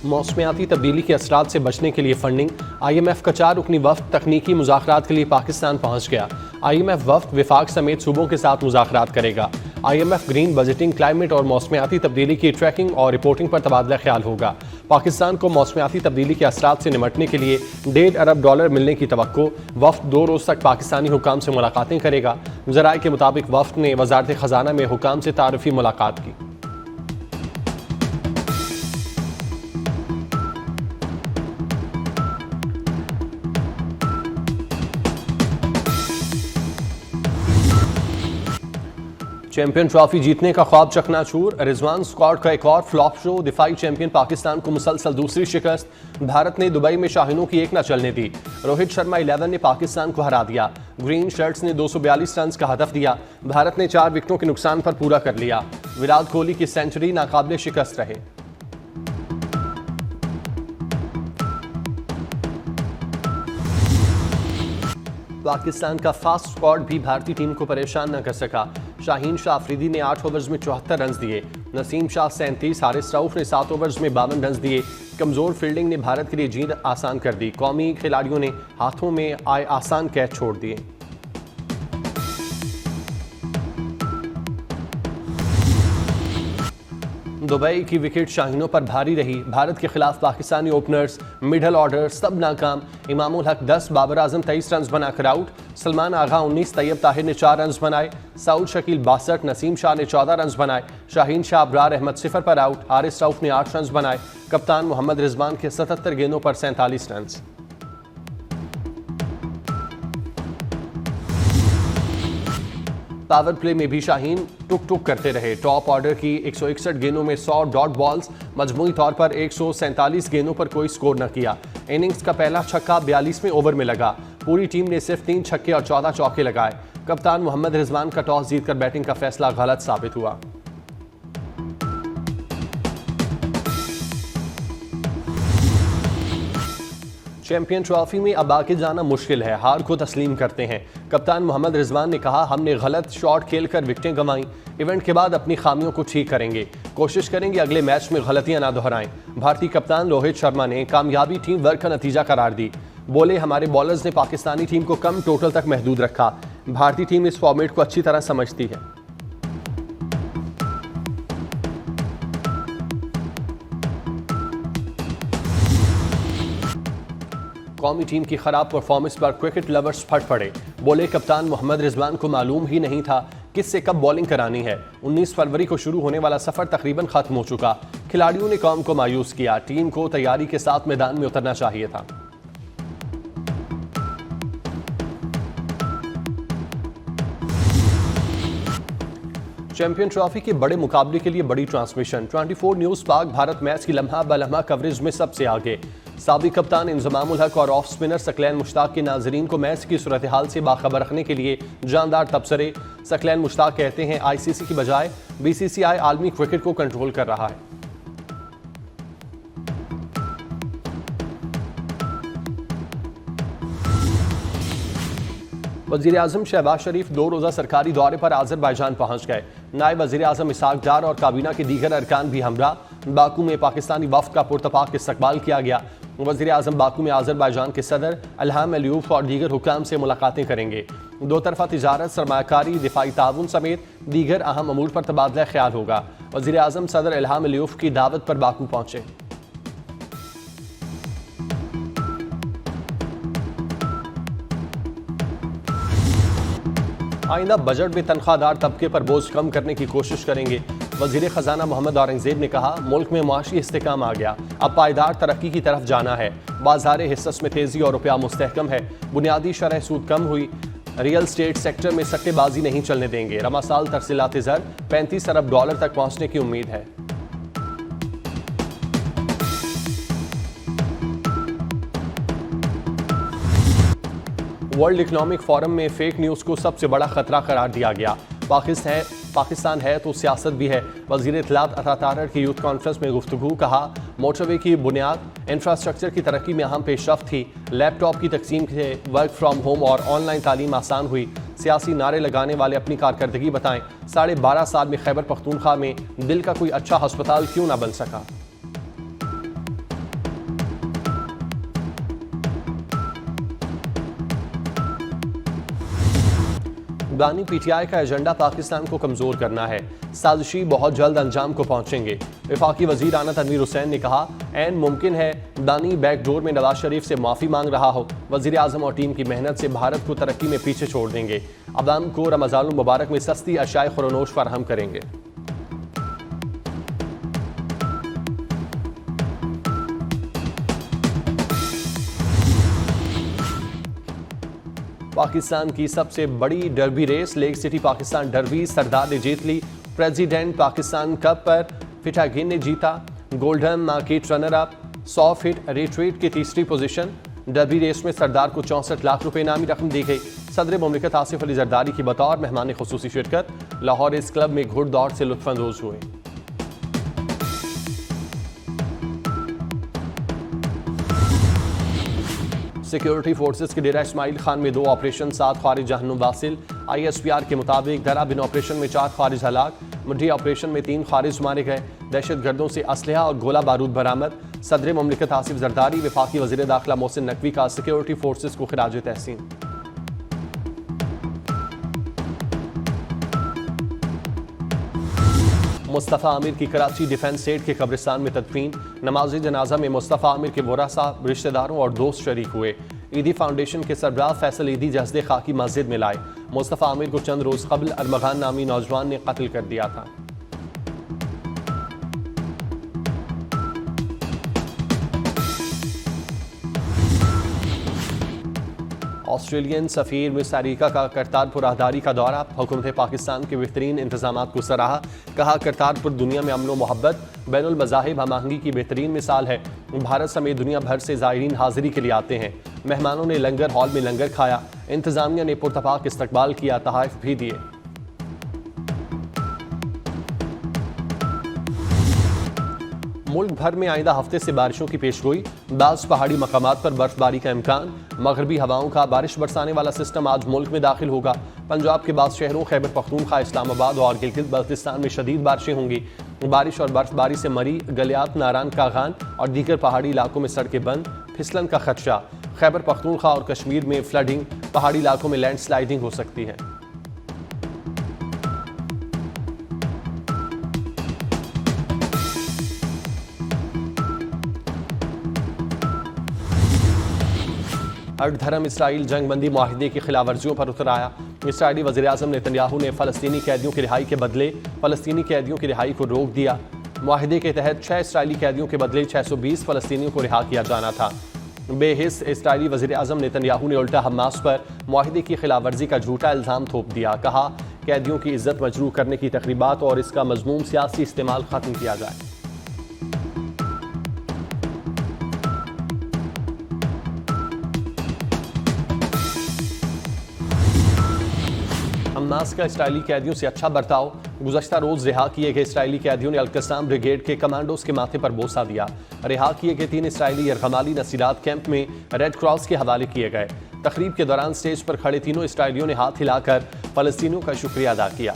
मौसमियाती तब्दीली के असरात से बचने के लिए फंडिंग। IMF का 4 रुकनी वफ्द तकनीकी मुज़ाकरात के लिए पाकिस्तान पहुंच गया। IMF वफ्द विफाक समेत सूबों के साथ मुज़ाकरात करेगा। IMF ग्रीन बजटिंग, क्लाइमेट और मौसमियाती तब्दीली की ट्रैकिंग और रिपोर्टिंग पर तबादला ख्याल होगा। पाकिस्तान को मौसमियाती तब्दीली के असरात से निमटने के लिए $1.5 अरब मिलने की तवक्को। वफ्द 2 रोज़ तक पाकिस्तानी हुकाम से मुलाकातें करेगा। ज़राए के मुताबिक वफ्द ने वजारत ख़जाना में हुकाम से तारुफी मुलाकात की। चैंपियन ट्रॉफी जीतने का ख्वाब चकनाचूर। रिजवान स्क्वाड का एक और फ्लॉप शो। दिफाई चैंपियन पाकिस्तान को मुसलसल दूसरी शिकस्त। भारत ने दुबई में शाहीनों की एक न चलने दी। रोहित शर्मा 11 ने पाकिस्तान को हरा दिया। ग्रीन शर्ट्स ने 242 रन का हदफ दिया। भारत ने 4 विकेटों के नुकसान पर पूरा कर लिया। विराट कोहली की सेंचुरी नाकाबिले शिकस्त रहे। पाकिस्तान का फास्ट स्क्वाड भी भारतीय टीम को परेशान न कर सका। शाहीन शाह अफरीदी ने 8 ओवर्स में 74 रन दिए। नसीम शाह 37, हारिस रऊफ ने 7 ओवर्स में 52 रन दिए। कमजोर फील्डिंग ने भारत के लिए जीत आसान कर दी। कौमी खिलाड़ियों ने हाथों में आए आसान कैच छोड़ दिए। दुबई की विकेट शाहीनों पर भारी रही। भारत के खिलाफ पाकिस्तानी ओपनर्स, मिडल ऑर्डर सब नाकाम। इमामुल हक 10, बाबर आजम 23 रन बनाकर आउट। सलमान आगा 19, तैयब ताहिर ने 4 रन बनाए। सऊद शकील 62, नसीम शाह ने 14 रन बनाए। शाहीन शाह, अबरार अहमद 0 पर आउट। हारिस रऊफ ने 8 रन बनाए। कप्तान मोहम्मद रिजवान के 77 गेंदों पर 47 रन। पावर प्ले में भी शाहीन टुक टुक करते रहे। टॉप ऑर्डर की 161 गेंदों में 100 डॉट बॉल्स। मजमूई तौर पर 147 गेंदों पर कोई स्कोर न किया। इनिंग्स का पहला छक्का 42वें ओवर में लगा। पूरी टीम ने सिर्फ 3 छक्के और 14 चौके लगाए। कप्तान मोहम्मद रिजवान का टॉस जीतकर बैटिंग का फैसला गलत साबित हुआ। चैंपियन ट्रॉफी में अब आगे जाना मुश्किल है, हार को तस्लीम करते हैं। कप्तान मोहम्मद रिजवान ने कहा, हमने गलत शॉट खेलकर विकेटें गंवाई। इवेंट के बाद अपनी खामियों को ठीक करेंगे। कोशिश करेंगे अगले मैच में गलतियां ना दोहराएं। भारतीय कप्तान रोहित शर्मा ने कामयाबी टीम वर्क का नतीजा करार दी। बोले, हमारे बॉलर्स ने पाकिस्तानी टीम को कम टोटल तक महदूद रखा। भारतीय टीम इस फॉर्मेट को अच्छी तरह समझती है। कौमी टीम की खराब परफॉर्मेंस पर क्रिकेट लवर्स फट पड़े। बोले, कप्तान मोहम्मद रिजवान को मालूम ही नहीं था किससे कब बॉलिंग करानी है। 19 फरवरी को शुरू होने वाला सफर तकरीबन खत्म हो चुका। खिलाड़ियों ने कौम को मायूस किया। टीम को तैयारी के साथ मैदान में उतरना चाहिए था। चैंपियन ट्रॉफी के बड़े मुकाबले के लिए बड़ी transmission. 24 news Pak Bharat match की लम्हा बलम्हा कवरेज में सबसे आगे। साबिक कप्तान इंजमामुल हक और ऑफ स्पिनर सकलैन मुश्ताक के नाजरीन को मैच की सूरत हाल से बाखबर रखने के लिए जानदार तबसरे। सकलैन मुश्ताक कहते हैं, ICC की बजाय BCCI आलमी क्रिकेट को कंट्रोल कर रहा है। वज़ीर आज़म शहबाज शरीफ 2 रोज़ा सरकारी दौरे पर आज़रबाईजान पहुँच गए। नायब वज़ीर आज़म इसहाक डार और काबीना के दीगर अरकान भी हमरा। बाकू में पाकिस्तानी वफ़द का पुरतपाक इस्तकबाल किया गया। वज़ीर आज़म बाकू में आज़रबाईजान के सदर इल्हाम अलियूफ और दीगर हुकाम से मुलाकातें करेंगे। 2 तरफ़ा तिजारत, सरमायाकारी, दिफाई ताउन समेत दीगर अहम अमूर पर तबादला ख्याल होगा। वज़ीर आज़म सदर इल्हाम अलियूफ की दावत पर बाकू पहुँचे। आइंदा बजट में तनख्वाहदार तबके पर बोझ कम करने की कोशिश करेंगे। वज़ीर ख़जाना मोहम्मद औरंगज़ेब ने कहा, मुल्क में मुआशी इस्तेकाम आ गया, अब पायदार तरक्की की तरफ जाना है। बाज़ार हिस्सस में तेज़ी और रुपया मुस्तहकम है। बुनियादी शरह सूद कम हुई। रियल स्टेट सेक्टर में सट्टेबाजी नहीं चलने देंगे। रमा साल तरसीलात ज़र $35 अरब तक पहुँचने की उम्मीद है। वर्ल्ड इकोनॉमिक फोरम में फेक न्यूज़ को सबसे बड़ा खतरा करार दिया गया। पाकिस्तान है तो सियासत भी है। वज़ीर इत्तलात अता तारर की यूथ कॉन्फ्रेंस में गुफ्तगू। कहा, मोटरवे की बुनियाद इंफ्रास्ट्रक्चर की तरक्की में अहम पेशरफ्त थी। लैपटॉप की तकसीम से वर्क फ्राम होम और ऑनलाइन तालीम आसान हुई। सियासी नारे लगाने वाले अपनी कारकर्दगी बताएं। 12.5 साल में खैबर पख्तूनख्वा में दिल का कोई अच्छा हस्पताल क्यों ना बन सका। बानी PTI का एजेंडा पाकिस्तान को कमजोर करना है, साजिशी बहुत जल्द अंजाम को पहुंचेंगे। वफाकी वजीर आना तनवीर हुसैन ने कहा, ऐन मुमकिन है बानी बैकडोर में नवाज शरीफ से माफी मांग रहा हो। वजीर आजम और टीम की मेहनत से भारत को तरक्की में पीछे छोड़ देंगे। अवाम को रमजानुल मुबारक में सस्ती अशाए खुरनोश फराहम करेंगे। पाकिस्तान की सबसे बड़ी derby race Lake City Pakistan derby Sardar ने जीत ली। प्रेसिडेंट पाकिस्तान कप पर फिटागिन ने जीता golden market runner up. 100 feet retreat की तीसरी पोजीशन। डर्बी रेस में सरदार को 64 लाख रुपए इनामी रकम दी गई। सदर मुमलिकत आसिफ अली जरदारी की बतौर मेहमान खुसूसी शिरकत। लाहौर इस क्लब में घुड़दौड़ से लुत्फानंदोज हुए। सिक्योरिटी फोर्सेस के डेरा इस्माइल खान में 2 ऑपरेशन, 7 खारिज जहन्नुम वासिल। ISPR के मुताबिक दरा बिन ऑपरेशन में 4 खारिज हलाक। मुड्ढी ऑपरेशन में 3 खारिज मारे गए। दहशतगर्दों से असलहा और गोला बारूद बरामद। सदर मुमलिकत आसिफ जरदारी, वफाकी वज़ीर दाखिला मोहसिन नकवी का सिक्योरिटी फोर्सेस को खिराज तहसीन। मुस्तफ़ा आमिर की कराची डिफेंस सेट के कब्रिस्तान में तदफीन। नमाज जनाजा में मुस्तफ़ा आमिर के वरासा, रिश्तेदारों और दोस्त शरीक हुए। ईदी फाउंडेशन के सरबराह फैसल ईदी जस्दे खाकी मस्जिद में लाए। मुस्तफ़ा आमिर को चंद रोज कबल अरमगान नामी नौजवान ने कत्ल कर दिया था। ऑस्ट्रेलियन सफ़ीर मिस अरीका का करतारपुर राहदारी का दौरा। हुकूमत पाकिस्तान के बेहतरीन इंतजाम को सराहा। कहा, करतारपुर दुनिया में अमन व मोहब्बत, बैनुल मज़ाहिब हमआहंगी की बेहतरीन मिसाल है। भारत समेत दुनिया भर से ज़ायरीन हाज़िरी के लिए आते हैं। मेहमानों ने लंगर हॉल में लंगर खाया। इंतजामिया ने पुरतपाक इस्तकबाल किया, तहाइफ भी दिए। मुल्क भर में आइंदा हफ्ते से बारिशों की पेशगोई। बाज़ पहाड़ी मकामात पर बर्फबारी का इम्कान। मगरबी हवाओं का बारिश बरसाने वाला सिस्टम आज मुल्क में दाखिल होगा। पंजाब के बाद शहरों खैबर पख्तूनख्वा, इस्लामाबाद और गिलगित बल्तिस्तान में शदीद बारिशें होंगी। बारिश और बर्फबारी से मरी, गलियात, नारान कागान और दीगर पहाड़ी इलाकों में सड़कें बंद, फिसलन का खदशा। खैबर पख्तूनख्वा और कश्मीर में फ्लडिंग, पहाड़ी इलाकों में लैंडस्लाइडिंग हो सकती है। अर्धधर्म इसराइल जंगबंदी माहिदे की खिलाफ वर्जियों पर उतर आया। इसराइली वज़ीर आज़म नेतन्याहू ने फ़लस्तीनी कैदियों की रिहाई के बदले फ़लस्तीनी कैदियों की रिहाई को रोक दिया। माहिदे के तहत 6 इसराइली कैदियों के बदले 620 फ़लस्तीनियों को रिहा किया जाना था। बेहिस इसराइली वज़ीर आज़म नेतन्याहू ने उल्टा हमास पर माहिदे की खिलाफ वर्जी का झूठा इल्ज़ाम थोप दिया। कहा, कैदियों की इज्जत मजरूह करने की तकरीबात और इसका मज़मूम सियासी इस्तेमाल ख़त्म किया जाए। हमास का इसराइली कैदियों से अच्छा बर्ताव। गुज़श्ता रोज रिहा किए गए इसराइली कैदियों ने अल-कस्साम ब्रिगेड के कमांडोज के माथे पर बोसा दिया। रिहा किए गए 3 इसराइली यरगमाली नसीरात कैंप में रेड क्रॉस के हवाले किए गए। तकरीब के दौरान स्टेज पर खड़े तीनों इसराइलियों ने हाथ हिलाकर फ़लस्तीनियों का शुक्रिया अदा किया।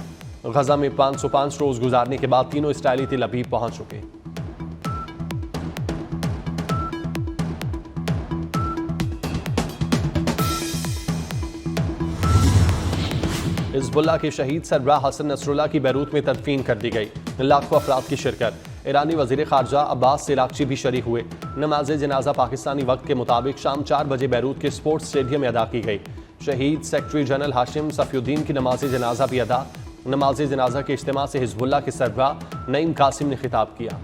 गजा में 505 रोज गुजारने के बाद तीनों इसराइली तिल अबीब पहुंच चुके। हिज़्बुल्लाह के शहीद सरबराह हसन नसरुल्लाह की बैरूत में तदफीन कर दी गई। लाखों अफराद की शिरकत। ईरानी वज़ीर ख़ारजा अब्बास सिरागची भी शरीक हुए। नमाज जनाजा पाकिस्तानी वक्त के मुताबिक शाम 4 बजे बैरूत के स्पोर्ट्स स्टेडियम में अदा की गई। शहीद सेक्रेटरी जनरल हाशिम सफ़ीउद्दीन की नमाज जनाजा भी अदा। नमाज जनाजा के इज्तिमा से हिज़्बुल्लाह के सरबराह नईम कासिम ने खिताब किया।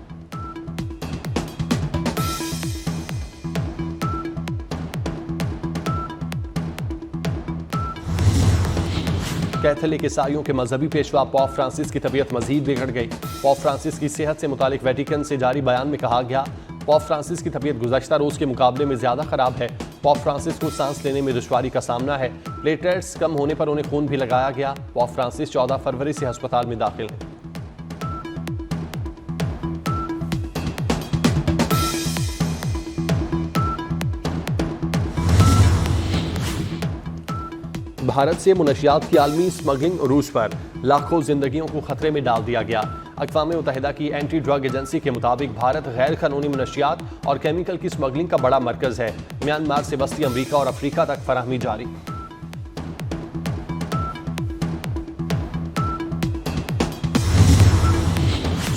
कैथोलिक ईसाइयों के मजहबी पेशवा पॉप फ्रांसिस की तबीयत मजीद बिगड़ गई। पॉप फ्रांसिस की सेहत से मुतालिक वेटिकन से जारी बयान में कहा गया, पॉप फ्रांसिस की तबीयत गुज़श्ता रोज के मुकाबले में ज्यादा खराब है। पॉप फ्रांसिस को सांस लेने में दुश्वारी का सामना है। प्लेटलेट्स कम होने पर उन्हें खून भी लगाया गया। पॉप फ्रांसिस 14 फरवरी से अस्पताल में दाखिल हैं। भारत से मुनशियात की आलमी स्मगलिंग उरूज पर लाखों जिंदगियों को खतरे में डाल दिया गया। अक़वाम मुत्तहिदा की एंटी ड्रग एजेंसी के मुताबिक भारत गैर कानूनी मुनशियात और केमिकल की स्मगलिंग का बड़ा मरकज है। म्यांमार से वस्ती अमरीका और अफ्रीका तक फराहमी जारी।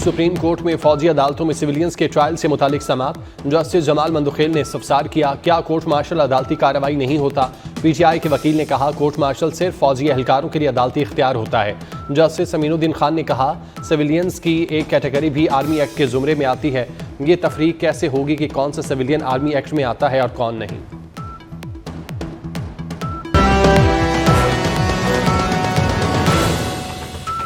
सुप्रीम कोर्ट में फौजी अदालतों में सिविलियंस के ट्रायल से मुतालिक समाअत। जस्टिस जमाल मंदुखेल ने इस्तफसार किया, क्या कोर्ट मार्शल अदालती कार्रवाई नहीं होता। पीटीआई के वकील ने कहा, कोर्ट मार्शल सिर्फ फौजी एहलकारों के लिए अदालती इख्तियार होता है। जस्टिस अमीनुद्दीन खान ने कहा, सिविलियंस की एक कैटेगरी भी आर्मी एक्ट के जुमरे में आती है। ये तफरीक कैसे होगी कि कौन सा सिविलियन आर्मी एक्ट में आता है और कौन नहीं।